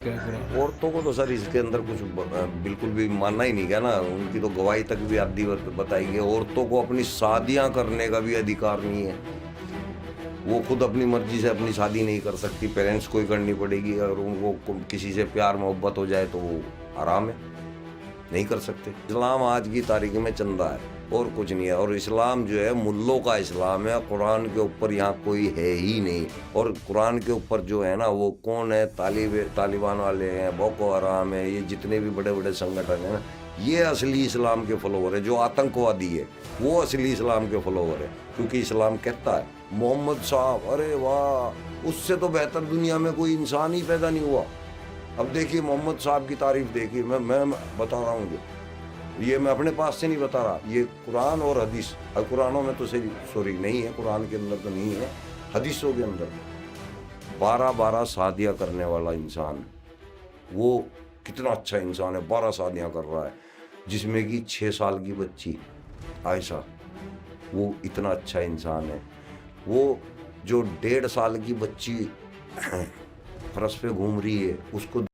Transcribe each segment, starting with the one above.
क्या कुरान? औरतों को तो सर इसके अंदर कुछ बिल्कुल भी मानना ही नहीं क्या ना, उनकी तो गवाही तक भी आदि बताएंगे। औरतों को अपनी शादियां करने का भी अधिकार नहीं है। वो खुद अपनी मर्जी से अपनी शादी नहीं कर सकती, पेरेंट्स को ही करनी पड़ेगी। अगर उनको किसी से प्यार मोहब्बत हो जाए तो वो आराम है, नहीं कर सकते। इस्लाम आज की तारीख में चंदा है और कुछ नहीं है। और इस्लाम जो है मुल्लों का इस्लाम है, कुरान के ऊपर यहाँ कोई है ही नहीं। और कुरान के ऊपर जो है ना वो कौन है, तालिबान वाले हैं, बोको हराम है, ये जितने भी बड़े बड़े संगठन हैं ना, ये असली इस्लाम के फॉलोवर है। जो आतंकवादी है वो असली इस्लाम के फॉलोवर है। क्योंकि इस्लाम कहता है मोहम्मद साहब, अरे वाह, उससे तो बेहतर दुनिया में कोई इंसान ही पैदा नहीं हुआ। अब देखिए मोहम्मद साहब की तारीफ देखिए, मैं बता रहा हूँ, ये मैं अपने पास से नहीं बता रहा, ये कुरान और हदीस। और कुरानों में तो सॉरी नहीं है, कुरान के अंदर तो नहीं है, हदीसों के अंदर 12-12 शादियाँ करने वाला इंसान, वो कितना अच्छा इंसान है। 12 शादियाँ कर रहा है, जिसमें कि 6 साल की बच्ची आयशा, वो इतना अच्छा इंसान है। वो जो 1.5 साल की बच्ची फर्श पे घूम रही है उसको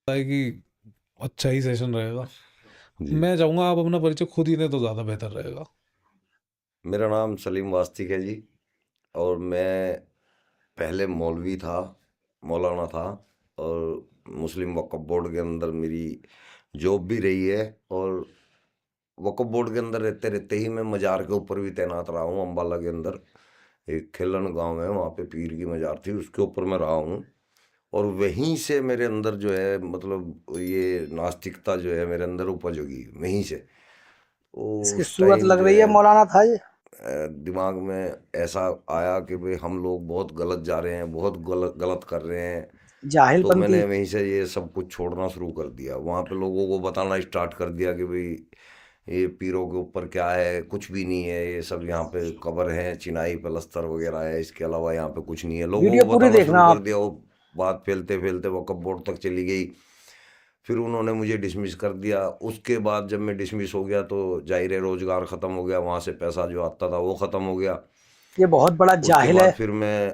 है कि अच्छा ही सेशन रहेगा। जी। मैं चाहूंगा आप अपना परिचय खुद ही दें तो ज़्यादा बेहतर रहेगा। मेरा नाम सलीम वास्तिक है जी, और मैं पहले मौलवी था, मौलाना था, और मुस्लिम वक्फ बोर्ड के अंदर मेरी जॉब भी रही है। और वक्फ बोर्ड के अंदर रहते रहते ही मैं मज़ार के ऊपर भी तैनात रहा हूँ। अम्बाला के अंदर एक खिलन गांव है, वहाँ पे पीर की मज़ार थी, उसके ऊपर मैं रहा हूँ। और वहीं से मेरे अंदर जो है, मतलब ये नास्तिकता जो है मेरे अंदर उपज होगी वहीं से। इसकी उस सूरत टाइम लग जो रही है है मौलाना था ये। दिमाग में ऐसा आया कि भाई हम लोग बहुत गलत जा रहे हैं, बहुत गलत गलत कर रहे हैं। तो जाहिलपंथी। मैंने वहीं से ये सब कुछ छोड़ना शुरू कर दिया, वहाँ पे लोगों को बताना स्टार्ट कर दिया कि भाई ये पीरों के ऊपर क्या है, कुछ भी नहीं है, ये सब यहाँ पे कब्र है, चिनाई पलस्तर वगैरह है, इसके अलावा यहाँ पे कुछ नहीं है। लोगों वीडियो को पूरी बताना देखना शुरू कर आप। दिया। वो बात फैलते फैलते वक्फ बोर्ड तक चली गई। फिर उन्होंने मुझे डिसमिस कर दिया। उसके बाद जब मैं डिसमिस हो गया तो जाहिर है रोजगार ख़त्म हो गया, वहाँ से पैसा जो आता था वो ख़त्म हो गया। ये बहुत बड़ा उसके जाहिल है। बाद फिर मैं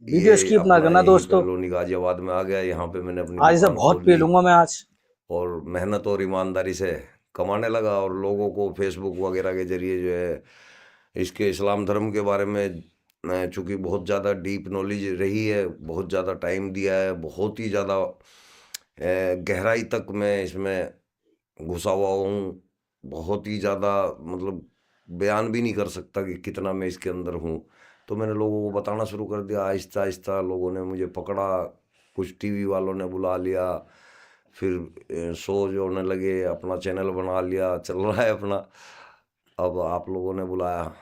वीडियो ये स्किप ना अपना करना यहीं पे दोस्तों। लोनी गाजियाबाद में आ गया। यहाँ पे मैंने अपनी आज से दुकान बहुत खोल पी ली लूंगा मैं आज। और मेहनत और ईमानदारी से कमाने लगा। और लोगों को फेसबुक वगैरह के जरिए जो है इसके इस्लाम धर्म के बारे में चूँकि बहुत ज़्यादा डीप नॉलेज रही है, बहुत ज़्यादा टाइम दिया है, बहुत ही ज़्यादा गहराई तक मैं इसमें घुसा हुआ हूँ। बहुत ही ज़्यादा, मतलब बयान भी नहीं कर सकता कि कितना मैं इसके अंदर हूँ। तो मैंने लोगों को बताना शुरू कर दिया। आहिस्ता आहिस्ता लोगों ने मुझे पकड़ा, कुछ टीवी वालों ने बुला लिया, फिर शो जो होने लगे, अपना चैनल बना लिया, चल रहा है अपना। अब आप लोगों ने बुलाया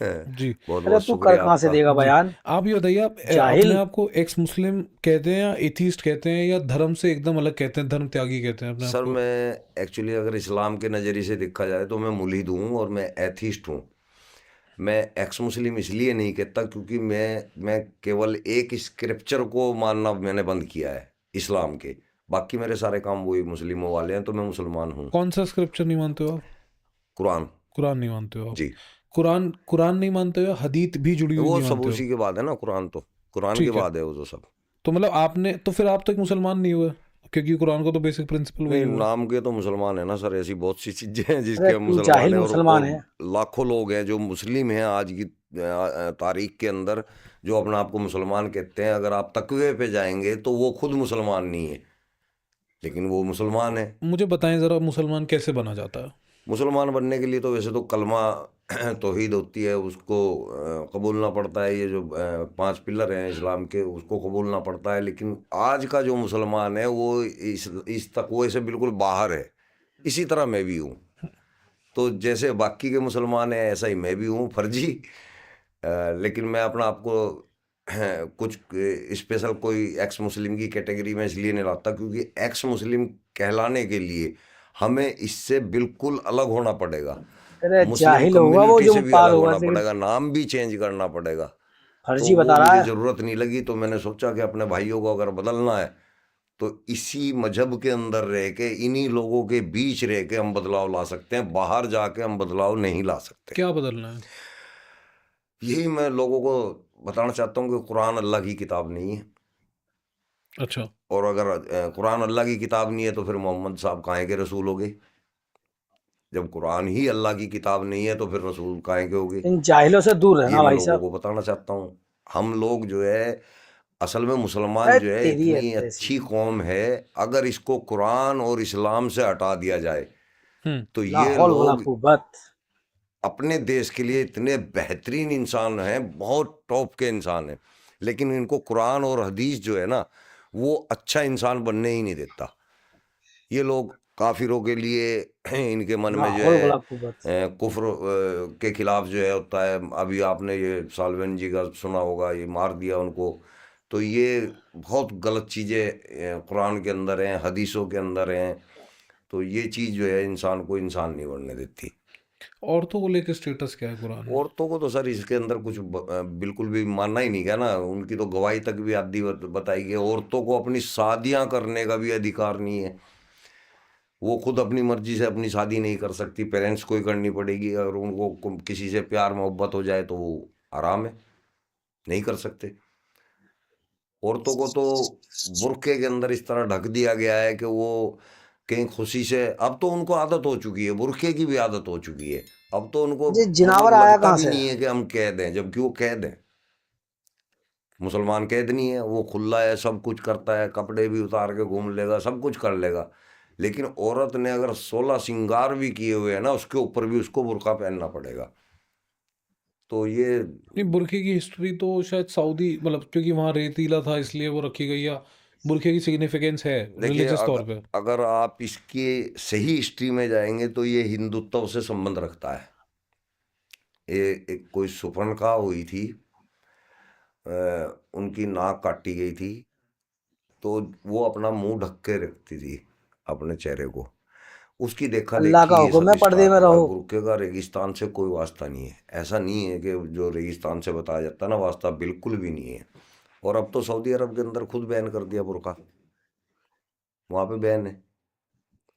जी। बहुत अरे बहुत तू कर शुक्रिया कहाँ से आपका। देगा जी, बयान। आप ये बताइए, आप अपने जाहिल। आप को एक्स मुस्लिम कहते हैं या एथीस्ट कहते हैं या धर्म से एकदम अलग कहते हैं, धर्म त्यागी कहते हैं अपने आप सर को? मैं एक्चुअली अगर इस्लाम के नज़रिए से देखा जाए तो मैं मुल्हिद हूँ और मैं एथीस्ट हूँ। मैं एक्स मुस्लिम इसलिए नहीं कहता क्योंकि मैं केवल एक स्क्रिप्चर को मानना मैंने बंद किया है इस्लाम के। बाकी मेरे सारे काम वही मुस्लिमों वाले हैं, तो मैं मुसलमान हूँ। कौन सा स्क्रिप्चर नहीं मानते हो आप? कुरान। कुरान नहीं मानते हो आप? जी। कुरान कुरान नहीं मानते हो या हदीत भी जुड़ी हुई वो नहीं सब मानते हो? उसी के बाद है ना, कुरान तो कुरान के ठीक है। बाद है वो तो सब। तो मतलब आपने तो फिर आप तो एक मुसलमान नहीं हुए, क्योंकि कुरान को तो बेसिक प्रिंसिपल वही नहीं, हुआ। नाम के तो मुसलमान है ना सर, ऐसी बहुत सी चीजें हैं अरे जिसके हम तू मुसलमान जाहिल हैं। मुसलमान और है। लाखों लोग हैं जो मुस्लिम हैं आज की तारीख के अंदर, जो अपने आप को मुसलमान कहते हैं। अगर आप तकवे पे जाएंगे तो वो खुद मुसलमान नहीं है, लेकिन वो मुसलमान है। मुझे बताएं ज़रा, मुसलमान कैसे बना जाता है? मुसलमान बनने के लिए तो वैसे तो कलमा तौहीद होती है, उसको कबूलना पड़ता है। ये जो 5 पिलर हैं इस्लाम के, उसको कबूलना पड़ता है। लेकिन आज का जो मुसलमान है वो इस तकवे से बिल्कुल बाहर है। इसी तरह मैं भी हूँ। तो जैसे बाकी के मुसलमान हैं ऐसा ही मैं भी हूँ, फर्जी। लेकिन मैं अपना आपको कुछ स्पेशल कोई एक्स मुस्लिम की कैटेगरी में इसलिए नहीं लाता क्योंकि एक्स मुस्लिम कहलाने के लिए हमें इससे बिल्कुल अलग होना पड़ेगा। अरे मुस्लिम जाहिल होगा वो कम्युनिटी जो से भी पार अलग होगा होना सिर्फ। पड़ेगा, नाम भी चेंज करना पड़ेगा। तो फर्जी वो बता रहा मुझे है। ज़रूरत नहीं लगी, तो मैंने सोचा कि अपने भाइयों को अगर बदलना है तो इसी मजहब के अंदर रह के, इन्हीं लोगों के बीच रह के हम बदलाव ला सकते हैं, बाहर जाके हम बदलाव नहीं ला सकते। क्या बदलना है? यही मैं लोगों को बताना चाहता हूँ कि कुरान अल्लाह की किताब नहीं है, अच्छा, और अगर कुरान अल्लाह की किताब नहीं है तो फिर मोहम्मद साहब काहे के रसूल हो गए? जब कुरान ही अल्लाह की किताब नहीं है तो फिर रसूल काहे के हो गए? इन जाहिलों से दूर ये रहना मैं भाई लोगों साहब। को बताना चाहता हूँ। हम लोग जो है, असल में मुसलमान अरे जो है तेरी इतनी ऐसी। अच्छी कौम है, अगर इसको कुरान और इस्लाम से हटा दिया जाए हम्म, तो ला ये हौल वला लोग कुव्वत। अपने देश के लिए इतने बेहतरीन इंसान हैं, बहुत टॉप के इंसान हैं, लेकिन इनको कुरान और हदीस जो है ना, वो अच्छा इंसान बनने ही नहीं देता। ये लोग काफिरों के लिए इनके मन ला में जो हौल है वला कुव्वत। कुफ्र के खिलाफ जो है होता है। अभी आपने ये साल्वेन जी का सुना होगा, ये मार दिया उनको। तो ये बहुत गलत चीज़ें कुरान के अंदर हैं, हदीसों के अंदर हैं। तो ये चीज़ जो है इंसान को इंसान नहीं बनने देती। औरतों को लेकर स्टेटस क्या है कुरान में? औरतों को तो सर इसके अंदर कुछ बिल्कुल भी मानना ही नहीं, क्या ना, उनकी तो गवाही तक भी आदि बताई गई। औरतों को अपनी शादियां करने का भी अधिकार नहीं है। वो खुद अपनी मर्जी से अपनी शादी नहीं कर सकती, पेरेंट्स को ही करनी पड़ेगी। अगर उनको किसी से प्यार मोहब्बत हो जाए तो वो आराम है, नहीं कर सकते। औरतों को तो बुर्के के अंदर इस तरह ढक दिया गया है कि वो कहीं खुशी से, अब तो उनको आदत हो चुकी है, बुर्के की भी आदत हो चुकी है। अब तो उनको ये जिनावर मतलब आया लगता कहाँ भी से? नहीं है कि हम कैद हैं, जबकि वो कैद हैं। मुसलमान कैद नहीं है, वो खुला है, सब कुछ करता है, कपड़े भी उतार के घूम लेगा, सब कुछ कर लेगा। लेकिन औरत ने अगर 16 श्रृंगार भी किए हुए हैं ना, उसके ऊपर भी उसको बुर्का पहनना पड़ेगा। तो ये नहीं, बुरखे की हिस्ट्री तो शायद सऊदी, मतलब क्योंकि वहाँ रेतीला था इसलिए वो रखी गई, या बुरखे की सिग्निफिकेंस है देखिए, रिलीजियस तौर पे? अगर आप इसके सही हिस्ट्री में जाएंगे तो ये हिंदुत्व से संबंध रखता है। ये एक कोई सुपर्णखा हुई थी, उनकी नाक काटी गई थी, तो वो अपना मुंह ढक के रखती थी अपने चेहरे को। उसकी देखा अल्लाह देखी का ये हुक्म सब है, पर्दे स्टार्ट में हुआ है। रहो। बुर्के का रेगिस्तान से कोई वास्ता नहीं है। ऐसा नहीं है कि जो रेगिस्तान से बताया जाता है ना, वास्ता बिल्कुल भी नहीं है। और अब तो सऊदी अरब के अंदर खुद बैन कर दिया बुर्का, वहाँ पे बैन है।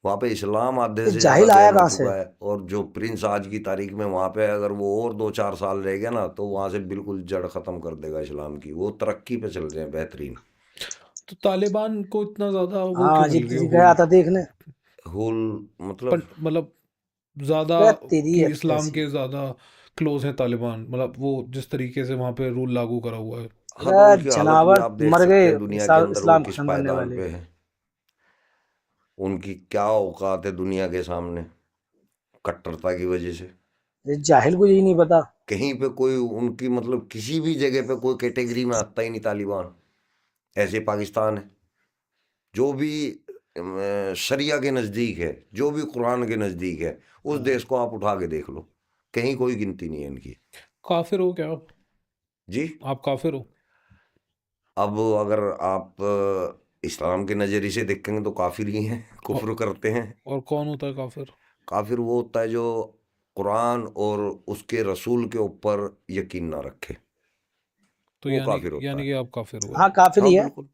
वहाँ पे इस्लाम आधे ये से ज़्यादा जाहिल आया बैन हो कहाँ से? चुका है। और जो प्रिंस आज की तारीख में वहाँ पे, अगर वो और 2-4 साल रह गया ना, तो वहाँ से बिल्कुल जड़ ख़त्म कर देगा इस्लाम की। वो तरक्की पे चल रहे हैं, बेहतरीन। तो तालिबान को इतना ज़्यादा वो हाँ क्यों जी, मिल गया गया होल? था देखने। हुल मतलब, मतलब ज़्यादा अरे तेरी कि इस्लाम ऐसी। के ज़्यादा क्लोज हैं तालिबान, मतलब वो जिस तरीके से वहाँ पे रूल लागू करा हुआ है। हाँ, तो अरे उनकी हालत भी जनावर आप देख मर सकते गए, हैं दुनिया के अंदर, वो इस्लाम किस खत्म करने पायदान वाले। पे है। उनकी क्या औकात है दुनिया के सामने, कट्टरता की वजह से। ये जाहिल को यही नहीं पता। कहीं पे कोई उनकी मतलब किसी भी जगह पे कोई कैटेगरी में आता ही नहीं तालिबान। ऐसे पाकिस्तान है, जो भी शरिया के नज़दीक है, जो भी कुरान के नज़दीक है, उस देश को आप उठा के देख लो, कहीं कोई गिनती नहीं है इनकी। काफिर हो क्या आप? जी। आप काफिर हो? अब अगर आप इस्लाम के नज़रिए से देखेंगे तो काफिर ही हैं, और, कुफ्र करते हैं। और कौन होता है काफिर? काफिर वो होता है जो कुरान और उसके रसूल के ऊपर यकीन ना रखे, तो वो यानी काफिर होता यानी है। कि आप काफिर हुए? हाँ काफिर हाँ ही है। बिल्कुल,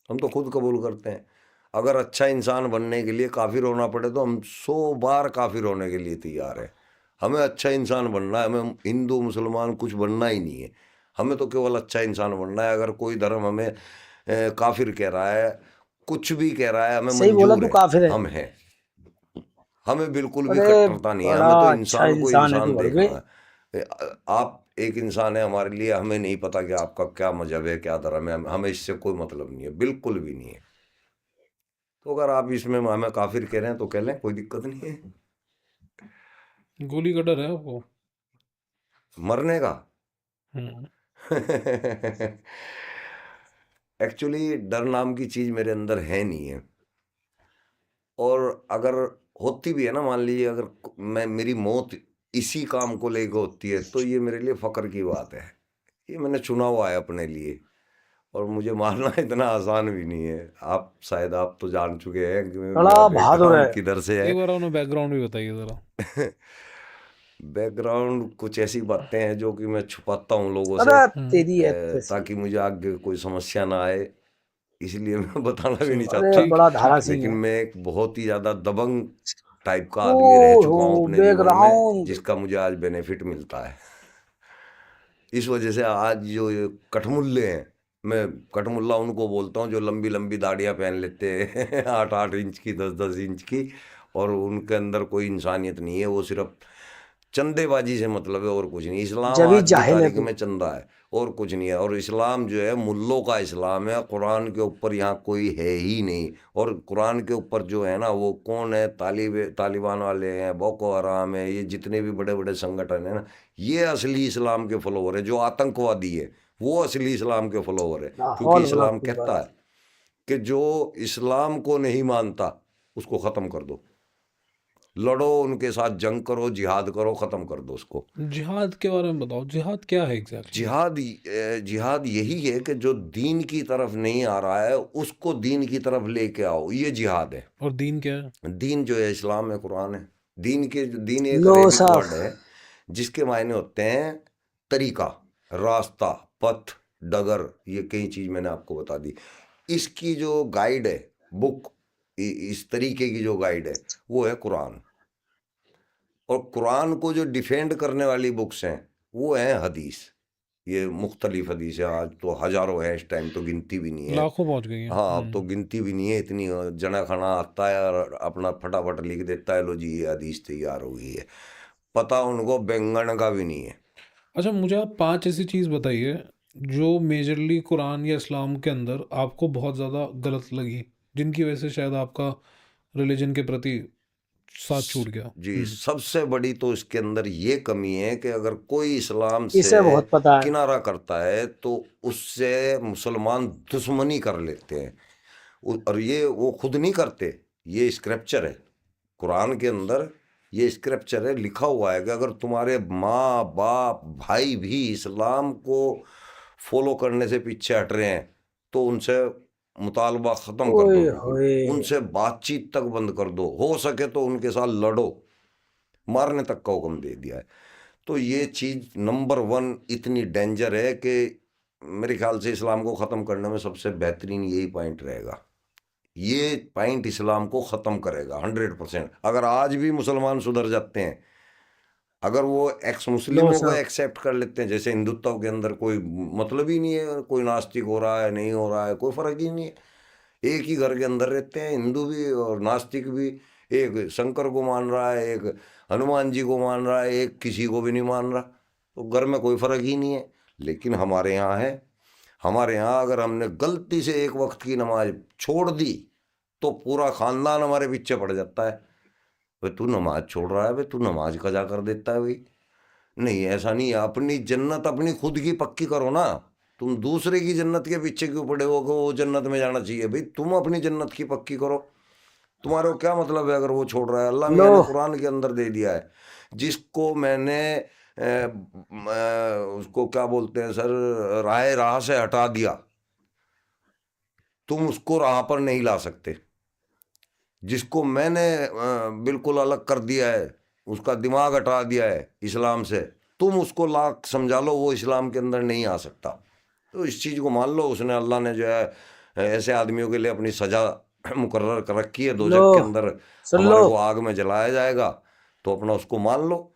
हम तो खुद कबूल करते हैं। अगर अच्छा इंसान बनने के लिए काफिर होना पड़े तो हम 100 बार काफिर होने के लिए तैयार है। हमें अच्छा इंसान बनना है, हमें हिंदू मुसलमान कुछ बनना ही नहीं है। हमें तो केवल अच्छा इंसान बनना है। अगर कोई धर्म हमें काफिर कह रहा है, कुछ भी कह रहा है, हमें सही बोला, मंजूर तू है, काफिर है। हम हैं। हमें बिल्कुल भी अरे कट्टरता नहीं है, बड़ा हमें तो अच्छा इंसान को इंसान है तू, इंसान बड़वे। देखना है। आप एक इंसान है हमारे लिए, हमें नहीं पता कि आपका क्या मजहब है, क्या धर्म है, हमें इससे कोई मतलब नहीं है, बिल्कुल भी नहीं है। तो अगर आप इसमें हमें काफिर कह रहे हैं तो कह लें, कोई दिक्कत नहीं है। गोली का डर है आपको? मरने का हम्म। एक्चुअली डर नाम की चीज मेरे अंदर है नहीं है। और अगर होती भी है ना, मान लीजिए अगर मैं मेरी मौत इसी काम को लेकर होती है, तो ये मेरे लिए फक्र की बात है। ये मैंने चुना हुआ है अपने लिए, और मुझे मारना इतना आसान भी नहीं है। आप शायद आप तो जान चुके हैं कि मेरा बड़ा बहादुर है। बैकग्राउंड किधर से एक है। बार उन्हें बैकग्राउंड भी बताइए जरा। बैकग्राउंड कुछ ऐसी बातें हैं जो कि मैं छुपाता हूँ लोगों से, अरे तेरी ऐसी। ताकि मुझे आगे कोई समस्या ना आए, इसलिए मैं बताना भी नहीं अरे चाहता, ठीक बड़ा ठीक धारा है सिंह लेकिन है। मैं एक बहुत ही ज्यादा दबंग टाइप का ओ आदमी रह हो चुका हूँ अपने जीवन में, बैकग्राउंड। जिसका मुझे आज बेनिफिट मिलता है। इस वजह से आज जो ये कठमुल्ले हैं, मैं कठमुल्ला उनको बोलता हूँ जो लंबी लंबी दाढ़ियाँ पहन लेते हैं 8-8 इंच की, 10-10 इंच की, और उनके अंदर कोई इंसानियत नहीं है, वो सिर्फ चंदेबाजी से मतलब है और कुछ नहीं। इस्लाम जब ही आज की जाहिल है तारीख तू। में चंदा है और कुछ नहीं है। और इस्लाम जो है मुल्लों का इस्लाम है, कुरान के ऊपर यहाँ कोई है ही नहीं। और कुरान के ऊपर जो है ना, वो कौन है, तालिबान वाले हैं, बोको हराम है, ये जितने भी बड़े बड़े संगठन है ना, ये असली इस्लाम के फॉलोवर है। जो आतंकवादी है वो असली इस्लाम के फॉलोवर है, क्योंकि माहौल बड़ा इस्लाम खूब कहता बड़ा। है कि जो इस्लाम को नहीं मानता उसको ख़त्म कर दो, लड़ो उनके साथ, जंग करो, जिहाद करो, ख़त्म कर दो उसको। जिहाद के बारे में बताओ, जिहाद क्या है एग्जैक्टली? जिहाद यही है कि जो दीन की तरफ नहीं आ रहा है उसको दीन की तरफ लेके आओ, ये जिहाद है। और दीन क्या है? दीन जो है इस्लाम है, कुरान है। दीन एक लो अरेबिक साहब। वर्ड है जिसके मायने होते हैं तरीका, रास्ता, पथ, डगर। ये कई चीज मैंने आपको बता दी। इसकी जो गाइड है, बुक, इस तरीके की जो गाइड है वो है कुरान। और कुरान को जो डिफेंड करने वाली बुक्स हैं वो हैं हदीस। ये मुख्तलिफ हदीस है, आज तो हजारों है, इस टाइम तो गिनती भी नहीं है। लाखों पहुंच गई हैं। हाँ, अब तो गिनती भी नहीं है इतनी। जना खना आता है और अपना फटाफट लिख देता है, लो जी ये हदीस तैयार हो गई है। पता उनको बैंगन का भी नहीं है। अच्छा, मुझे आप 5 ऐसी चीज़ बताइए जो मेजरली कुरान या इस्लाम के अंदर आपको बहुत ज़्यादा गलत लगी, जिनकी वजह से शायद आपका रिलीजन के प्रति साथ छूट गया। जी, सबसे बड़ी तो इसके अंदर ये कमी है कि अगर कोई इस्लाम से इसे बहुत पता है। किनारा करता है तो उससे मुसलमान दुश्मनी कर लेते हैं। और ये वो खुद नहीं करते, ये स्क्रिप्चर है कुरान के अंदर। ये स्क्रिप्चर है, लिखा हुआ है कि अगर तुम्हारे माँ बाप भाई भी इस्लाम को फॉलो करने से पीछे हट रहे हैं तो उनसे मुतालबा ख़त्म कर ओए दो, बिल्कुल होए। उनसे बातचीत तक बंद कर दो, हो सके तो उनके साथ लड़ो, मारने तक का हुक्म दे दिया है। तो ये चीज़ नंबर 1 इतनी डेंजर है कि मेरे ख्याल से इस्लाम को ख़त्म करने में सबसे बेहतरीन यही पॉइंट रहेगा। ये पॉइंट इस्लाम को ख़त्म करेगा 100%। अगर आज भी मुसलमान सुधर जाते हैं, अगर वो एक्स लो मुस्लिमों को साहब। एक्सेप्ट कर लेते हैं, जैसे हिंदुत्व के अंदर कोई मतलब ही नहीं है, कोई नास्तिक हो रहा है नहीं हो रहा है, कोई फ़र्क ही नहीं है, एक ही घर के अंदर रहते हैं, हिंदू भी और नास्तिक भी। एक शंकर को मान रहा है, एक हनुमान जी को मान रहा है, एक किसी को भी नहीं मान रहा, तो घर में कोई फ़र्क ही नहीं है। लेकिन हमारे यहाँ है, हमारे यहाँ अगर हमने गलती से एक वक्त की नमाज छोड़ दी तो पूरा ख़ानदान हमारे पीछे पड़ जाता है, भाई तू नमाज छोड़ रहा है, भाई तू नमाज कजा कर देता है भाई। नहीं, ऐसा नहीं है। अपनी जन्नत अपनी खुद की पक्की करो ना, तुम दूसरे की जन्नत के पीछे क्यों पड़े हो कि वो जन्नत में जाना चाहिए? भाई तुम अपनी जन्नत की पक्की करो। तुम्हारे को क्या मतलब है अगर वो छोड़ रहा है? अल्लाह लो। मियाँ ने कुरान के अंदर दे दिया है, जिसको मैंने उसको क्या बोलते हैं सर, राह से हटा दिया, तुम उसको राह पर नहीं ला सकते। जिसको मैंने बिल्कुल अलग कर दिया है, उसका दिमाग हटा दिया है इस्लाम से, तुम उसको लाख समझा लो वो इस्लाम के अंदर नहीं आ सकता। तो इस चीज़ को मान लो, उसने अल्लाह ने जो है ऐसे आदमियों के लिए अपनी सज़ा मुकर्रर कर रखी है, लो दोजख के अंदर सुन लो। हमारे को आग में जलाया जाएगा, तो अपना उसको मान लो।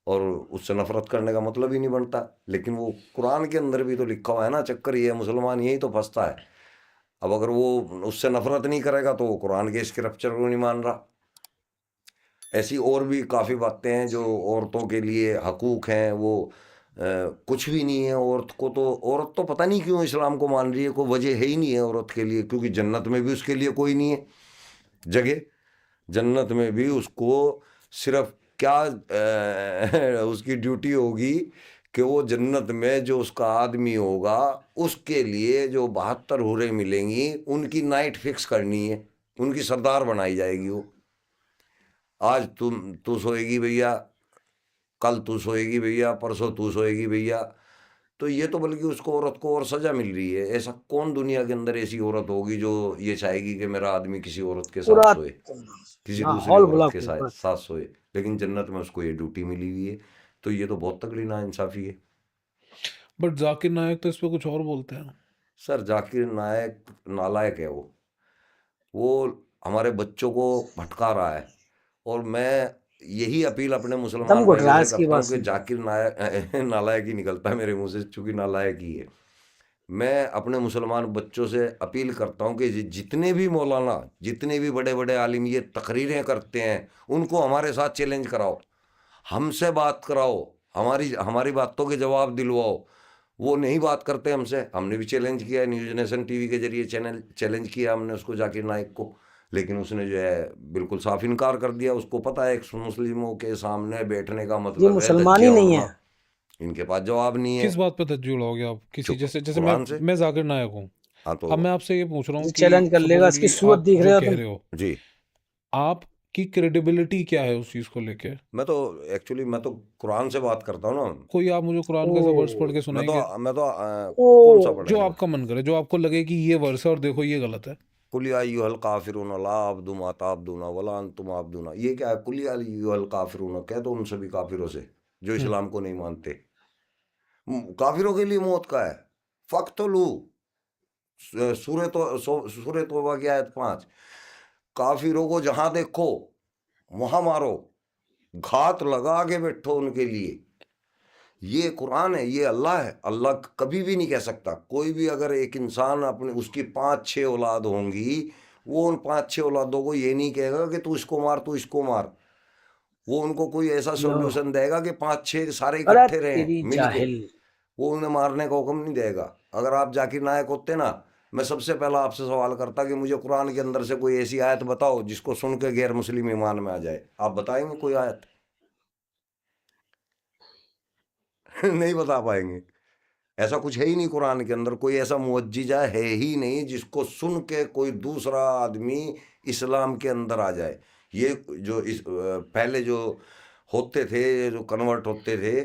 और उससे नफरत करने का मतलब ही नहीं बनता। लेकिन वो कुरान के अंदर भी तो लिखा हुआ है ना, चक्कर ये है, मुसलमान यही तो फंसता है। अब अगर वो उससे नफरत नहीं करेगा तो वो कुरान के स्क्रिप्चर को नहीं मान रहा। ऐसी और भी काफ़ी बातें हैं जो औरतों के लिए हकूक़ हैं, वो कुछ भी नहीं है औरत को। तो औरत तो पता नहीं क्यों इस्लाम को मान रही है, कोई वजह है ही नहीं है औरत के लिए, क्योंकि जन्नत में भी उसके लिए कोई नहीं है जगह। जन्नत में भी उसको सिर्फ क्या उसकी ड्यूटी होगी कि वो जन्नत में जो उसका आदमी होगा उसके लिए जो 72 हूरें मिलेंगी उनकी नाइट फिक्स करनी है, उनकी सरदार बनाई जाएगी वो। आज तू सोएगी भैया, कल तू सोएगी भैया, परसों तू सोएगी भैया। तो ये तो बल्कि उसको, औरत को और सज़ा मिल रही है। ऐसा कौन दुनिया के अंदर ऐसी औरत होगी जो ये चाहेगी कि मेरा आदमी किसी औरत के साथ पूरा सोए, किसी दूसरी माहौल औरत बड़ा के खूब साथ बड़ा। साथ सोए? लेकिन जन्नत में उसको ये ड्यूटी मिली हुई है। तो ये तो बहुत तगड़ी नाइंसाफ़ी है। बट जाकिर नायक तो इस पे कुछ और बोलते हैं। सर जाकिर नायक नालायक है वो हमारे बच्चों को भटका रहा है। और मैं यही अपील अपने दम मुसलमान घुट रहा भाइयों है से इसकी करता बात हूँ कि सुन के। जाकिर नायक नालायक ही निकलता है मेरे मुंह से, चूंकि नालायक ही है। मैं अपने मुसलमान बच्चों से अपील करता हूँ कि जितने भी मौलाना, जितने भी बड़े बड़े आलिम ये तकरीरें करते हैं, उनको हमारे साथ चैलेंज कराओ, हमसे बात कराओ, हमारी हमारी बातों के जवाब दिलवाओ। वो नहीं बात करते हमसे। हमने भी चैलेंज किया है, न्यूज नेशन टीवी के जरिए चैलेंज किया हमने उसको, जाकिर नाइक को, लेकिन उसने जो है बिल्कुल साफ इनकार कर दिया। उसको पता है एक मुस्लिमों के सामने बैठने का ये मतलब है मुसलमान ही धज्जियां नहीं है। उड़ना। इनके पास जवाब नहीं है। किस बात पे धज्जी उड़ाओगे आप? किसी चुप, जैसे जैसे मैं कुरान से। मैं जाकिर नायक हूँ। हाँ तो अब मैं आपसे ये पूछ रहा हूँ ये कि चैलेंज कर लेगा, इसकी सपोजिटली सूरत आप देख जो रहे हो कह तुम। रहे हो, जी, आपकी क्रेडिबिलिटी क्या है उस चीज को लेके? मैं तो एक्चुअली मैं तो कुरान से बात करता हूँ ना। कोई आप मुझे कुरान का ऐसा वर्स पढ़ ओ के मैं सुनाएंगे तो मैं तो ओ कौन सा जो पढ़ेंगे? आपका मन करे, जो आपको लगे कि ये वर्स है और देखो ये गलत है। कुल या अय्युहल काफिरून ला अब्दु मा ताबदूना वला अंतुम आबदूना, ये क्या है? कुल या अय्युहल काफिरून, कह दो उन सभी काफिरों से जो हम्म। इस्लाम को नहीं मानते। काफिरों के लिए मौत का है। फक्तलू, सूरह तौबा की आयत 5। काफिरों को जहां देखो वहां मारो, घात लगा के बैठो उनके लिए। ये कुरान है, ये अल्लाह है। अल्लाह कभी भी नहीं कह सकता, कोई भी अगर एक इंसान अपने उसकी 5-6 औलाद होंगी, वो उन 5-6 औलादों को ये नहीं कहेगा कि तू इसको मार, तू इसको मार। वो उनको कोई ऐसा लो, सॉल्यूशन देगा कि 5-6 सारे अरे इकट्ठे रहें तेरी मिल के। जाहिल। वो उन्हें मारने का हुक्म नहीं देगा। अगर आप जाकिर नायक होते ना, मैं सबसे पहला आपसे सवाल करता कि मुझे कुरान के अंदर से कोई ऐसी आयत बताओ जिसको सुन के गैर मुस्लिम ईमान में आ जाए। आप बताएंगे कोई आयत? नहीं बता पाएंगे। ऐसा कुछ है ही नहीं कुरान के अंदर, कोई ऐसा मुअज्जिजा है ही नहीं जिसको सुन के कोई दूसरा आदमी इस्लाम के अंदर आ जाए। ये जो पहले जो होते थे, जो कन्वर्ट होते थे,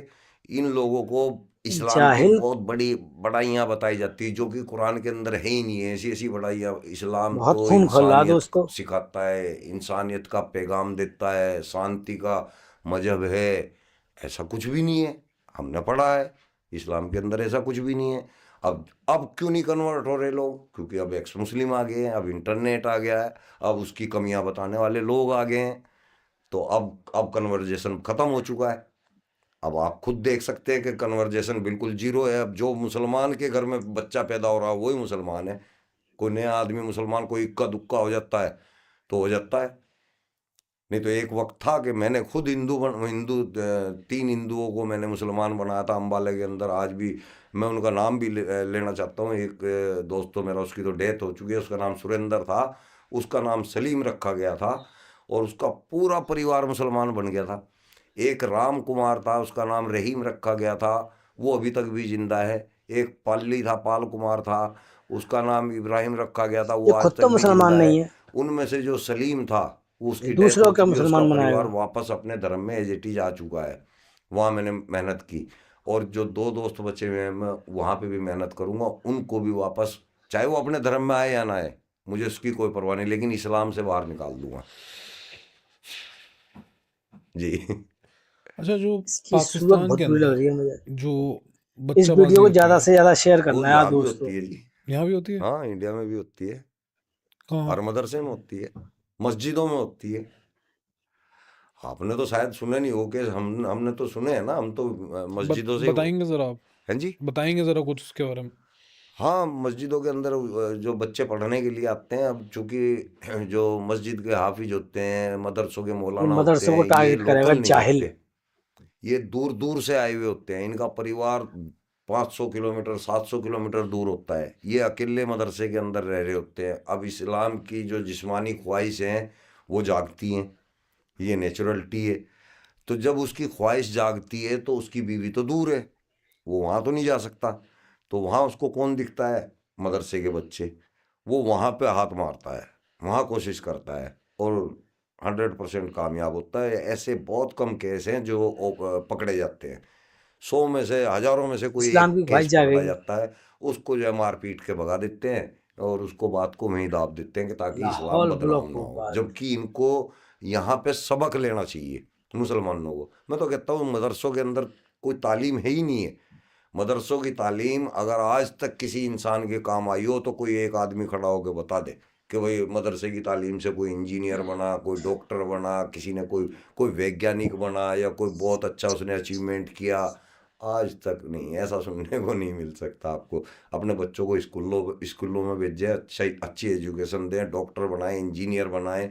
इन लोगों को इस्लाम की जाहिल। बहुत बड़ी बड़ाइयाँ बताई जाती है जो कि कुरान के अंदर है ही नहीं है। ऐसी ऐसी बड़ाइयाँ। इस्लाम बहुत तो खून खौला दो इंसानियत उसको। सिखाता है, इंसानियत का पैगाम देता है, शांति का मजहब है। ऐसा कुछ भी नहीं है, हमने पढ़ा है। इस्लाम के अंदर ऐसा कुछ भी नहीं है। अब क्यों नहीं कन्वर्ट हो रहे लोग? क्योंकि अब एक्स मुस्लिम आ गए हैं, अब इंटरनेट आ गया है, अब उसकी कमियां बताने वाले लोग आ गए हैं। तो अब कन्वर्जेशन खत्म हो चुका है। अब आप खुद देख सकते हैं कि कन्वर्जेशन बिल्कुल जीरो है। अब जो मुसलमान के घर में बच्चा पैदा हो रहा है वही मुसलमान है। कोई नया आदमी मुसलमान कोई इक्का दुक्का हो जाता है तो हो जाता है। नहीं तो एक वक्त था कि मैंने खुद हिंदू 3 हिंदुओं को मैंने मुसलमान बनाया था अम्बाला के अंदर। आज भी मैं उनका नाम भी लेना चाहता हूँ। एक दोस्त तो मेरा, उसकी तो डेथ हो चुकी है, उसका नाम सुरेंद्र था, उसका नाम सलीम रखा गया था, और उसका पूरा परिवार मुसलमान बन गया था। एक राम कुमार था, उसका नाम रहीम रखा गया था, वो अभी तक भी जिंदा है। एक पाली था, पाल कुमार था, उसका नाम इब्राहिम रखा गया था, वो ये आज खुद तक तो भी मुसलमान जिंदा है। नहीं है, उनमें से जो सलीम था, ये उसकी डेथ हो दूसरों का चुकी है, उसका मुसलमान परिवार बनाएगा। वापस अपने धर्म में एज इट इज आ चुका है। वहाँ मैंने मेहनत की, और जो 2 दोस्त बचे हुए हैं, मैं वहाँ पे भी मेहनत करूँगा, उनको भी वापस, चाहे वो अपने धर्म में आए या ना आए, मुझे उसकी कोई परवाह नहीं, लेकिन इस्लाम से बाहर निकाल दूंगा जी। अच्छा, जो इसकी सूरत पाकिस्तान बहुत के बुरी लग अंदर रही है मुझे। जो इस वीडियो बच्चाबाजी को होती ज्यादा है, से ज्यादा शेयर वो करना है यहाँ भी दोस्तों। होती है जी। यहाँ भी होती है? हाँ, इंडिया में भी होती है, कहाँ? हर मदरसे में होती है, मस्जिदों में होती है। आपने तो शायद सुने नहीं हो कि हमने तो सुने हैं ना, हम तो मस्जिदों से बताएंगे जरा आप? हैं जी। बताएंगे जरा कुछ उसके बारे में? हाँ, मस्जिदों के अंदर जो बच्चे पढ़ने के लिए आते हैं, अब चूंकि जो मस्जिद के हाफिज होते हैं, मदरसों के ये मौलाना होते मदरसों को हैं, ये टारगेट करेगा, लोकल नहीं जाहिल। होते। ये दूर दूर से आए हुए होते हैं। इनका परिवार 500 किलोमीटर 700 किलोमीटर दूर होता है। ये अकेले मदरसे के अंदर रह रहे होते हैं। अब इस्लाम की जो जिस्मानी ख्वाहिश हैं वो जागती हैं, ये नेचुरलिटी है। तो जब उसकी ख्वाहिश जागती है तो उसकी बीवी तो दूर है, वो वहाँ तो नहीं जा सकता। तो वहाँ उसको कौन दिखता है? मदरसे के बच्चे। वो वहाँ पे हाथ मारता है, वहाँ कोशिश करता है, और 100% कामयाब होता है। ऐसे बहुत कम केस हैं जो पकड़े जाते हैं। 100 में से, हजारों में से कोई इस्लाम एक की केस ख्वाहिश पकड़ा जागेगी। जाता है। उसको जो है मार पीट के भगा देते हैं, और उसको बात को वहीं दाब देते हैं कि ताकि इस्लाम लाहौल बदनाम ब्लॉक ना को हो। बाद। जबकि इनको यहाँ पे सबक लेना चाहिए मुसलमानों को। मैं तो कहता हूँ मदरसों के अंदर कोई तालीम है ही नहीं है। मदरसों की तालीम अगर आज तक किसी इंसान के काम आई हो तो कोई एक आदमी खड़ा होकर बता दे कि भाई मदरसे की तालीम से कोई इंजीनियर बना, कोई डॉक्टर बना, किसी ने कोई कोई वैज्ञानिक बना, या कोई बहुत अच्छा उसने अचीवमेंट किया। आज तक नहीं, ऐसा सुनने को नहीं मिल सकता आपको। अपने बच्चों को स्कूलों में भेजें, अच्छी एजुकेशन दें, डॉक्टर बनाएं, इंजीनियर बनाएं।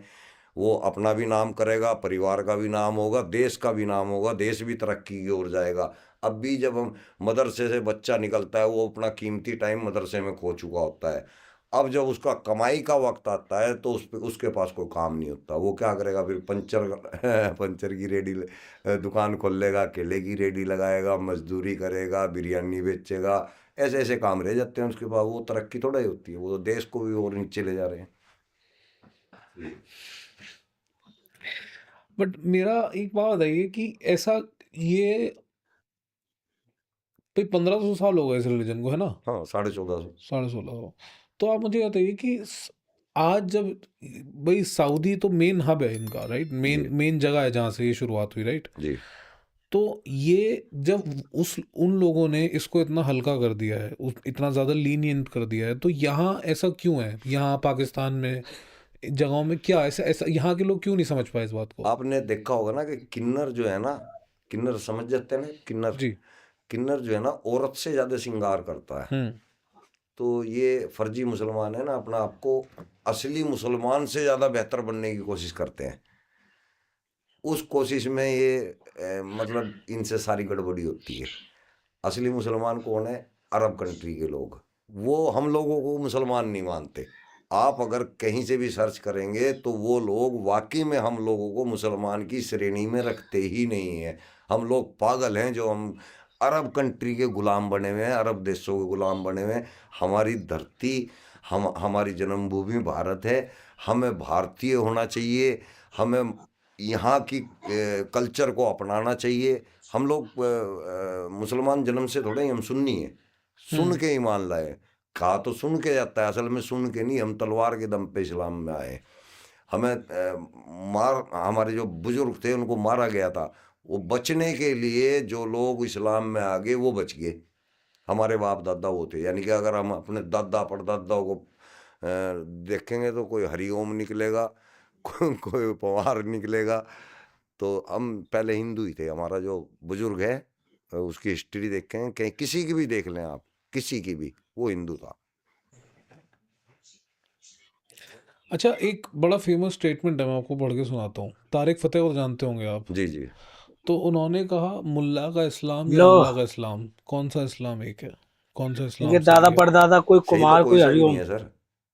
वो अपना भी नाम करेगा, परिवार का भी नाम होगा, देश का भी नाम होगा, देश भी तरक्की की ओर जाएगा। अब भी जब हम मदरसे से बच्चा निकलता है, वो अपना कीमती टाइम मदरसे में खो चुका होता है। अब जब उसका कमाई का वक्त आता है तो उसके पास कोई काम नहीं होता। वो क्या करेगा फिर? पंचर की दुकान खोल लेगा, केले की रेडी लगाएगा, मजदूरी करेगा, बिरयानी बेचेगा। ऐसे ऐसे काम रह जाते हैं उसके पास। वो तरक्की थोड़ा ही होती है, वो तो देश को भी और नीचे ले जा रहे हैं। बट मेरा एक बात बताइए कि ऐसा ये 1500 साल हो गए इस रिलीजन को, है ना? हाँ, 1450। 1650। तो आप मुझे बताइए कि आज जब भाई सऊदी तो मेन हब है इनका, राइट? मेन जी मेन जगह है जहाँ से ये शुरुआत हुई, राइट? जी। तो ये जब उन लोगों ने इसको इतना हल्का कर दिया है, इतना ज़्यादा लीनियंट कर दिया है, तो यहाँ ऐसा क्यों है? यहाँ पाकिस्तान में जगहों में क्या ऐसा ऐसा यहाँ के लोग क्यों नहीं समझ पाए इस बात को? आपने देखा होगा ना कि किन्नर जो है ना, किन्नर समझ जाते हैं ना, किन्नर जी। किन्नर जो है ना, औरत से ज्यादा श्रृंगार करता है। तो ये फर्जी मुसलमान है ना, अपना आपको असली मुसलमान से ज्यादा बेहतर बनने की कोशिश करते हैं। उस कोशिश में ये मतलब इनसे सारी गड़बड़ी होती है। असली मुसलमान कौन है? अरब कंट्री के लोग। वो हम लोगों को मुसलमान नहीं मानते। आप अगर कहीं से भी सर्च करेंगे तो वो लोग वाकई में हम लोगों को मुसलमान की श्रेणी में रखते ही नहीं है। हम लोग पागल हैं जो हम अरब कंट्री के गुलाम बने हुए हैं, अरब देशों के गुलाम बने हुए हैं। हमारी धरती, हमारी जन्मभूमि भारत है। हमें भारतीय होना चाहिए। हमें यहाँ की कल्चर को अपनाना चाहिए। हम लोग मुसलमान जन्म से थोड़े ही, हम सुन्नी हैं। सुन के ईमान लाए। कहा तो सुन के जाता है, असल में सुन के नहीं, हम तलवार के दम पे इस्लाम में आए। हमें हमारे जो बुजुर्ग थे उनको मारा गया था। वो बचने के लिए जो लोग इस्लाम में आ गए वो बच गए। हमारे बाप दादा वो थे। यानी कि अगर हम अपने दादा परदादाओं को देखेंगे तो कोई हरिओम निकलेगा, कोई पवार निकलेगा। तो हम पहले हिंदू ही थे। हमारा जो बुजुर्ग है उसकी हिस्ट्री देखें, कहीं किसी की भी देख लें आप, किसी की भी, वो हिंदू था। अच्छा, एक बड़ा फेमस स्टेटमेंट है, मैं आपको पढ़ के सुनाता हूँ। तारिक फतेह को जानते होंगे आप। जी जी। तो उन्होंने कहा, मुल्ला का इस्लाम या लो अल्लाह का इस्लाम, कौन सा इस्लाम एक है? कौन सा इनके इस्लाम दादा सही है? परदादा कोई सही तो कुमार कोई कोई सा भी नहीं हरिओम। है सर।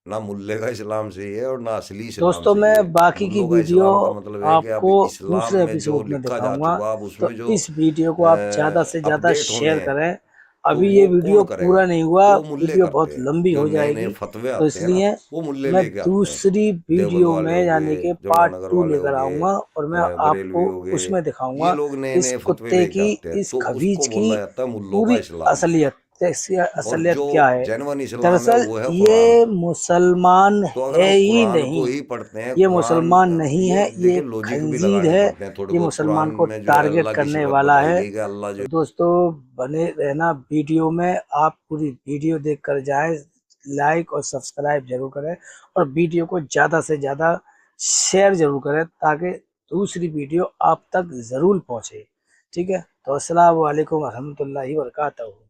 ना मुल्ले का इस्लाम सही है और ना असली इस्लाम दोस्तों सही मैं है। बाकी की मुल्लों का वीडियो इस्लाम का मतलब है कि अब आपको इस्लाम दूसरे में जो एपिसोड में लिखा जा दिखाऊंगा, चुका, अब तो उसमें जो इस वीडियो को आप ज़्यादा से ज़्यादा अपडेट होने शेयर हैं करें। तो अभी ये वो वीडियो कौन करेगा? पूरा नहीं हुआ, वो मुल्ले वीडियो करते बहुत हैं। लंबी जो हो नए नए जाएगी, फतवे तो आते हैं ना, इसलिए वो मुल्ले मैं लेके आते हैं। दूसरी देवबंद वीडियो वाले में हो यानी गए, कि पार्ट जमुनानगर 2 वाले हो लेकर गए, आऊँगा और मैं बरेलवी आपको हो गए। उसमें ये दिखाऊँगा लोग नए इस नए फतवे कुत्ते लेके की, आते हैं, इस तो उसको खबीज की बोला जाता है मुल्लों का पूरी इस्लाम। असलियत। इसकी और असलियत जो क्या है? जेन्युइन इस्लाम है दरअसल वो है कुरान। ये मुसलमान तो अगर है हम ही कुरान को नहीं, ही पढ़ते हैं, ये कुरान, मुसलमान नहीं ये है, ये देखिए एक लॉजिक भी खंजीर लगाने है, पड़ते हैं थोड़े ये बहुत। मुसलमान कुरान को में जो है टारगेट अल्लाह की करने सिफत वाला बताई है। गई कि अल्लाह जो तो दोस्तों बने रहना वीडियो में, आप पूरी वीडियो देख कर जाएं, लाइक और सब्सक्राइब जरूर करें और वीडियो को ज़्यादा से ज़्यादा शेयर जरूर करें ताकि दूसरी वीडियो आप तक ज़रूर पहुँचे। ठीक है, तो अस्सलाम वालेकुम रहमतुल्लाहि व बरकातहू।